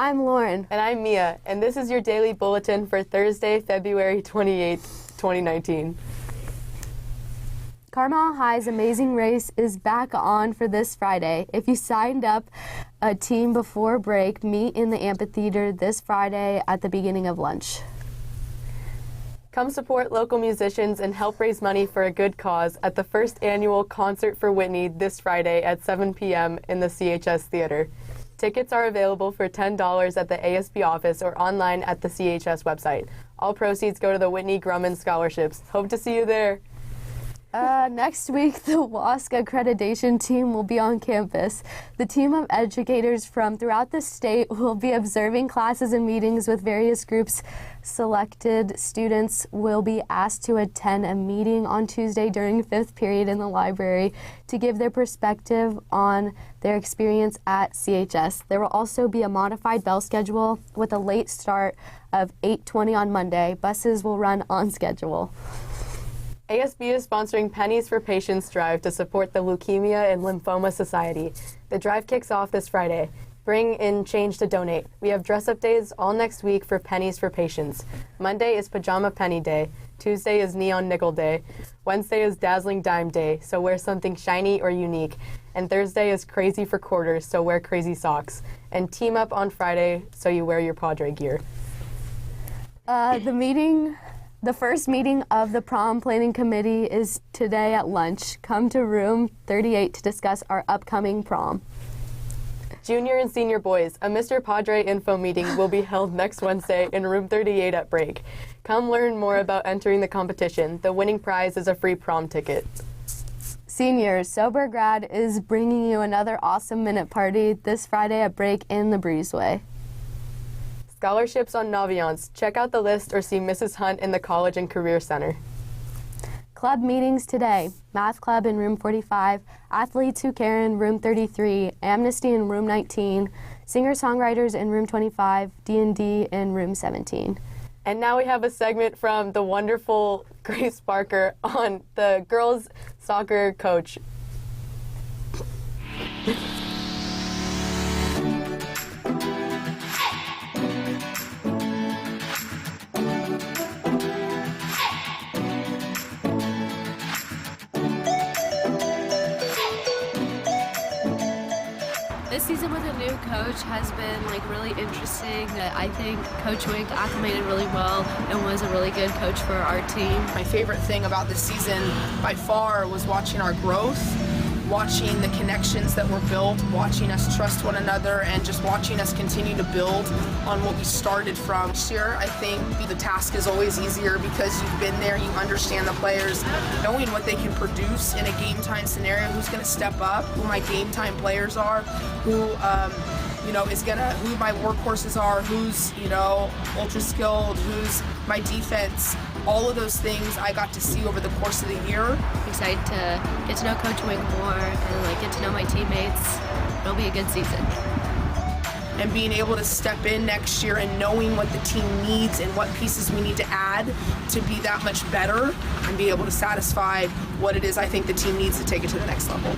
I'm Lauren. And I'm Mia, and this is your daily bulletin for Thursday, February 28th, 2019. Carmel High's Amazing Race is back on for this Friday. If you signed up a team before break, meet in the amphitheater this Friday at the beginning of lunch. Come support local musicians and help raise money for a good cause at the first annual Concert for Whitney this Friday at 7 p.m. in the CHS Theater. Tickets are available for $10 at the ASB office or online at the CHS website. All proceeds go to the Whitney Grumman Scholarships. Hope to see you there. Next week, the WASC accreditation team will be on campus. The team of educators from throughout the state will be observing classes and meetings with various groups. Selected students will be asked to attend a meeting on Tuesday during fifth period in the library to give their perspective on their experience at CHS. There will also be a modified bell schedule with a late start of 8:20 on Monday. Buses will run on schedule. ASB is sponsoring Pennies for Patients Drive to support the Leukemia and Lymphoma Society. The drive kicks off this Friday. Bring in change to donate. We have dress-up days all next week for Pennies for Patients. Monday is Pajama Penny Day. Tuesday is Neon Nickel Day. Wednesday is Dazzling Dime Day, so wear something shiny or unique. And Thursday is Crazy for Quarters, so wear crazy socks. And team up on Friday, so you wear your Padre gear. The first meeting of the prom planning committee is today at lunch. Come to room 38 to discuss our upcoming prom. Junior and senior boys, a Mr. Padre info meeting will be held next Wednesday in room 38 at break. Come learn more about entering the competition. The winning prize is a free prom ticket. Seniors, Sober Grad is bringing you another awesome minute party this Friday at break in the Breezeway. Scholarships on Naviance. Check out the list or see Mrs. Hunt in the College and Career Center. Club meetings today. Math Club in room 45, Athletes Who Care in room 33, Amnesty in room 19, Singer-Songwriters in room 25, D&D in room 17. And now we have a segment from the wonderful Grace Barker on the girls soccer coach. This season with a new coach has been really interesting. I think Coach Wink acclimated really well and was a really good coach for our team. My favorite thing about this season by far was watching our growth, watching the connections that were built, watching us trust one another, and just watching us continue to build on what we started from. This year, I think the task is always easier because you've been there, you understand the players, knowing what they can produce in a game time scenario, who's going to step up, who my game time players are, who who my workhorses are, who's ultra skilled, who's my defense. All of those things I got to see over the course of the year. I'm excited to get to know Coach Wink more and get to know my teammates. It'll be a good season. And being able to step in next year and knowing what the team needs and what pieces we need to add to be that much better and be able to satisfy what it is I think the team needs to take it to the next level.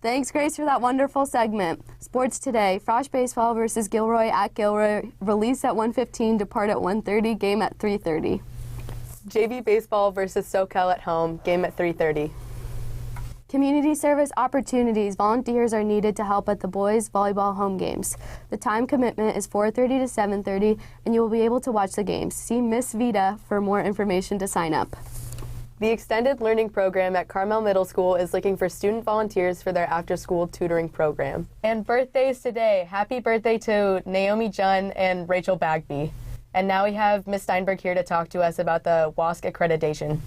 Thanks, Grace, for that wonderful segment. Sports today, Frosh Baseball versus Gilroy at Gilroy. Release at 1:15, depart at 1:30, game at 3:30. JV Baseball versus SoCal at home, game at 3:30. Community service opportunities. Volunteers are needed to help at the boys' volleyball home games. The time commitment is 4:30 to 7:30, and you will be able to watch the games. See Miss Vita for more information to sign up. The Extended Learning Program at Carmel Middle School is looking for student volunteers for their after-school tutoring program. And birthdays today. Happy birthday to Naomi Junn and Rachel Bagby. And now we have Ms. Steinberg here to talk to us about the WASC accreditation.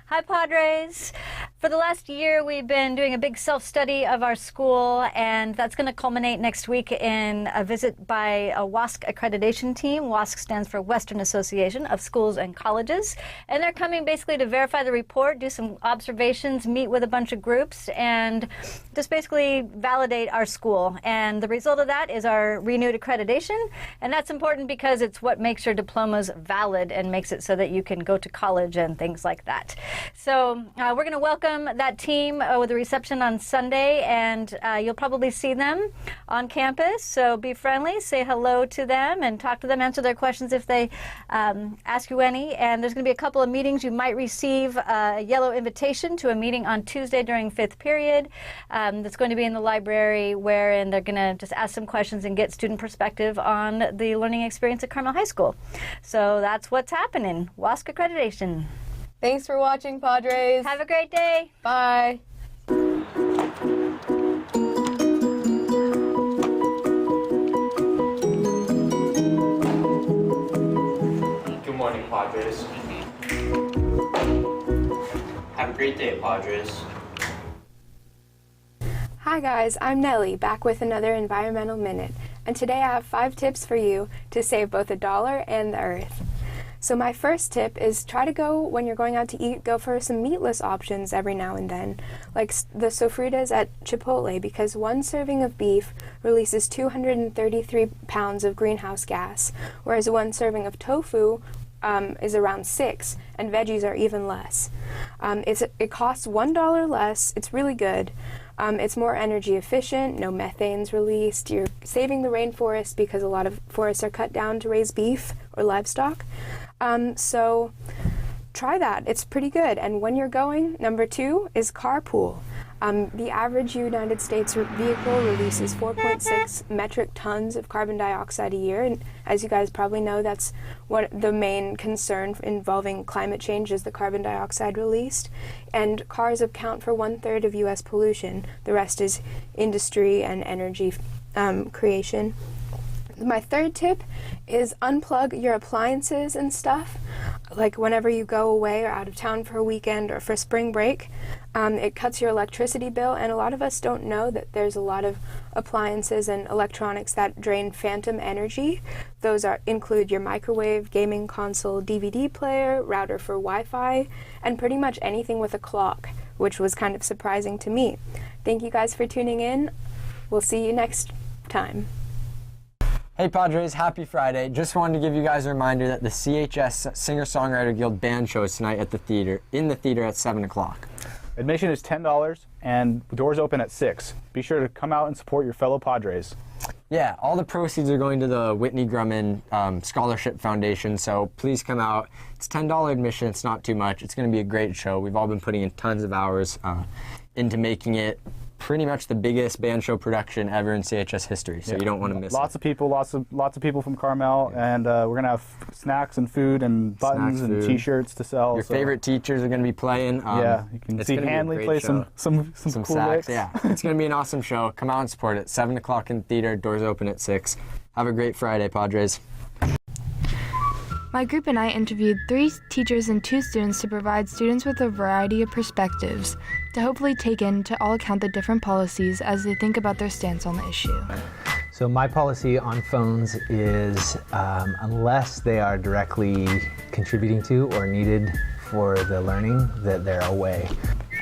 Hi, Padres. For the last year, we've been doing a big self-study of our school, and that's going to culminate next week in a visit by a WASC accreditation team. WASC stands for Western Association of Schools and Colleges, and they're coming basically to verify the report, do some observations, meet with a bunch of groups, and just basically validate our school. And the result of that is our renewed accreditation, and that's important because it's what makes your diplomas valid and makes it so that you can go to college and things like that. So we're going to welcome that team with a reception on Sunday, and you'll probably see them on campus. So be friendly, say hello to them, and talk to them, answer their questions if they ask you any. And there's going to be a couple of meetings. You might receive a yellow invitation to a meeting on Tuesday during 5th period. That's going to be in the library, wherein they're going to just ask some questions and get student perspective on the learning experience at Carmel High School. So that's what's happening. WASC accreditation. Thanks for watching, Padres. Have a great day. Bye. Good morning, Padres. Have a great day, Padres. Hi guys, I'm Nellie, back with another Environmental Minute, and today I have 5 tips for you to save both a dollar and the earth. So my first tip is try to go, when you're going out to eat, go for some meatless options every now and then, like the sofritas at Chipotle, because one serving of beef releases 233 pounds of greenhouse gas, whereas one serving of tofu is around 6, and veggies are even less. It costs $1 less, it's really good. It's more energy efficient, no methane's released, you're saving the rainforest because a lot of forests are cut down to raise beef or livestock. So try that, it's pretty good. And when you're going, number 2 is carpool. The average United States vehicle releases 4.6 metric tons of carbon dioxide a year, and as you guys probably know, that's what the main concern involving climate change is, the carbon dioxide released. And cars account for 1/3 of U.S. pollution. The rest is industry and energy creation. My third tip is unplug your appliances and stuff. Like whenever you go away or out of town for a weekend or for spring break, it cuts your electricity bill, and a lot of us don't know that there's a lot of appliances and electronics that drain phantom energy. Those include your microwave, gaming console, DVD player, router for Wi-Fi, and pretty much anything with a clock, which was kind of surprising to me. Thank you guys for tuning in. We'll see you next time. Hey Padres, happy Friday. Just wanted to give you guys a reminder that the CHS Singer-Songwriter Guild band show is tonight at the theater, in the theater at 7 o'clock. Admission is $10 and the doors open at 6. Be sure to come out and support your fellow Padres. Yeah, all the proceeds are going to the Whitney Grumman Scholarship Foundation, so please come out. It's $10 admission, it's not too much. It's going to be a great show. We've all been putting in tons of hours into making it pretty much the biggest band show production ever in CHS history, so you don't want to miss it. Lots of people from Carmel, and we're going to have snacks and food and buttons and T-shirts to sell. Your favorite teachers are going to be playing. Yeah, you can see Hanley play some cool sax. licks. Yeah, it's going to be an awesome show. Come out and support it. 7 o'clock in the theater, doors open at 6. Have a great Friday, Padres. My group and I interviewed 3 teachers and 2 students to provide students with a variety of perspectives to hopefully take into all account the different policies as they think about their stance on the issue. So my policy on phones is unless they are directly contributing to or needed for the learning, that they're away.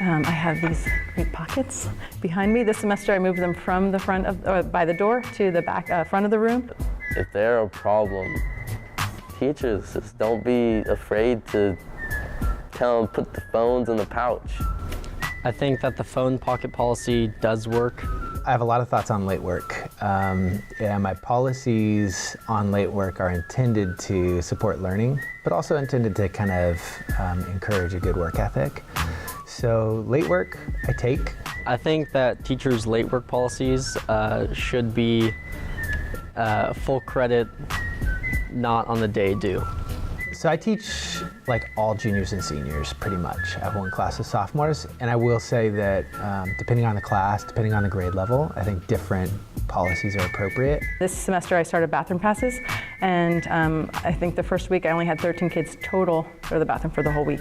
I have these great pockets behind me. This semester I moved them from the front of, by the door to the back front of the room. If they're a problem, teachers, just don't be afraid to tell them put the phones in the pouch. I think that the phone pocket policy does work. I have a lot of thoughts on late work. My policies on late work are intended to support learning, but also intended to kind of encourage a good work ethic. So late work, I take. I think that teachers' late work policies should be full credit, not on the day due. So I teach like all juniors and seniors pretty much. I have one class of sophomores, and I will say that depending on the class, depending on the grade level, I think different policies are appropriate. This semester I started bathroom passes, and I think the first week I only had 13 kids total go to the bathroom for the whole week.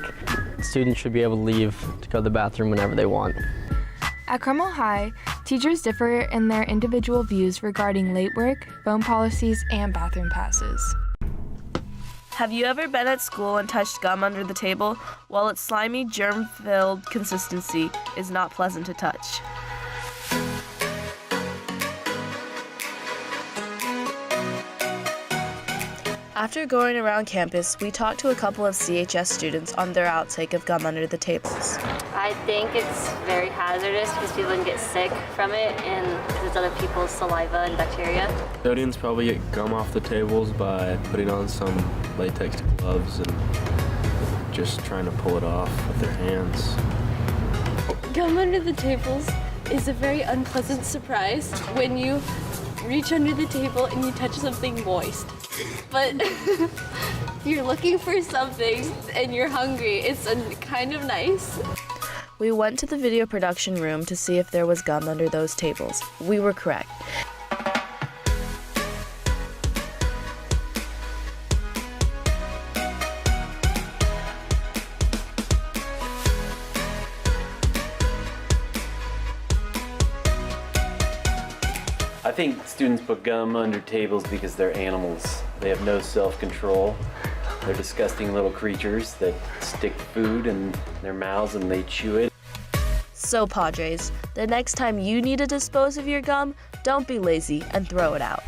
Students should be able to leave to go to the bathroom whenever they want. At Carmel High, teachers differ in their individual views regarding late work, phone policies, and bathroom passes. Have you ever been at school and touched gum under the table? Well, its slimy, germ-filled consistency is not pleasant to touch. After going around campus, we talked to a couple of CHS students on their outtake of gum under the tables. I think it's very hazardous because people can get sick from it and because it's other people's saliva and bacteria. Custodians probably get gum off the tables by putting on some latex gloves and just trying to pull it off with their hands. Gum under the tables is a very unpleasant surprise when you reach under the table and you touch something moist. But you're looking for something and you're hungry. It's kind of nice. We went to the video production room to see if there was gum under those tables. We were correct. I think students put gum under tables because they're animals. They have no self-control. They're disgusting little creatures that stick food in their mouths and they chew it. So, Padres, the next time you need to dispose of your gum, don't be lazy and throw it out.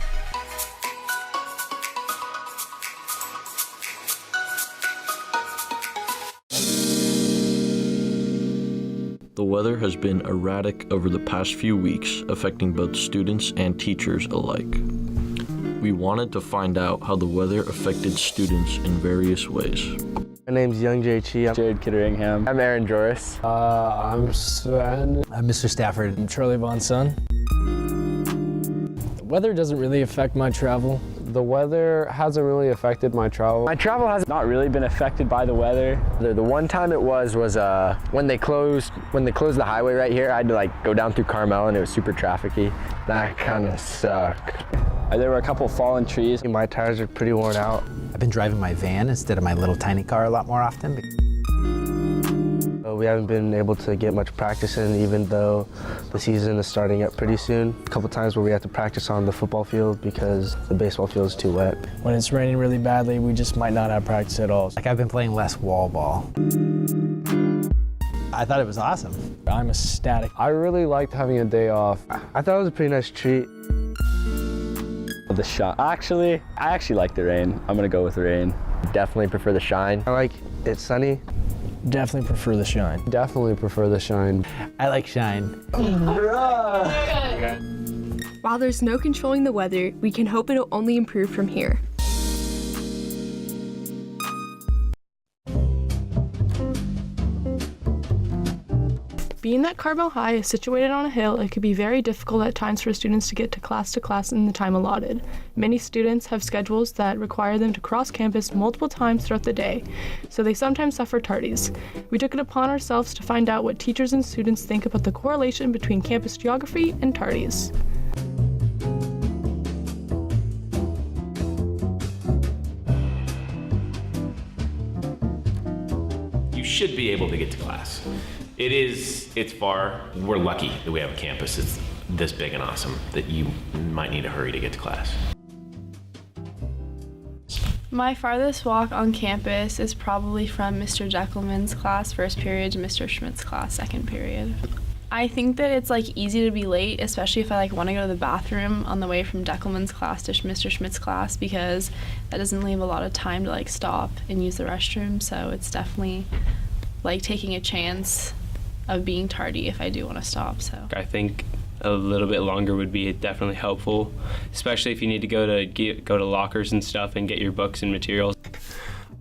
The weather has been erratic over the past few weeks, affecting both students and teachers alike. We wanted to find out how the weather affected students in various ways. My name's Young J. Chi. I'm Jared Kitteringhamm. I'm Aaron Joris. I'm Sven. I'm Mr. Stafford. I'm Charlie Von Son. The weather doesn't really affect my travel. The weather hasn't really affected my travel. My travel has not really been affected by the weather. The one time it was when they closed the highway right here. I had to go down through Carmel and it was super trafficy. That kind of sucked. There were a couple fallen trees. My tires are pretty worn out. I've been driving my van instead of my little tiny car a lot more often. We haven't been able to get much practice in, even though the season is starting up pretty soon. A couple times where we have to practice on the football field because the baseball field is too wet. When it's raining really badly, we just might not have practice at all. I've been playing less wall ball. I thought it was awesome. I'm ecstatic. I really liked having a day off. I thought it was a pretty nice treat. The shine. I actually like the rain. I'm gonna go with rain. Definitely prefer the shine. I like it sunny. Definitely prefer the shine. Definitely prefer the shine. I like shine. While there's no controlling the weather, we can hope it'll only improve from here. Being that Carmel High is situated on a hill, it could be very difficult at times for students to get to class in the time allotted. Many students have schedules that require them to cross campus multiple times throughout the day, so they sometimes suffer tardies. We took it upon ourselves to find out what teachers and students think about the correlation between campus geography and tardies. You should be able to get to class. It's far. We're lucky that we have a campus that's this big and awesome that you might need to hurry to get to class. My farthest walk on campus is probably from Mr. Deckelman's class, first period, to Mr. Schmidt's class, second period. I think that it's easy to be late, especially if I want to go to the bathroom on the way from Deckelman's class to Mr. Schmidt's class, because that doesn't leave a lot of time to stop and use the restroom. So it's definitely taking a chance of being tardy if I do want to stop. So I think a little bit longer would be definitely helpful, especially if you need to go to lockers and stuff and get your books and materials.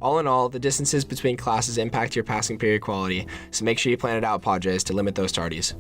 All in all, the distances between classes impact your passing period quality, so make sure you plan it out, Padres, to limit those tardies.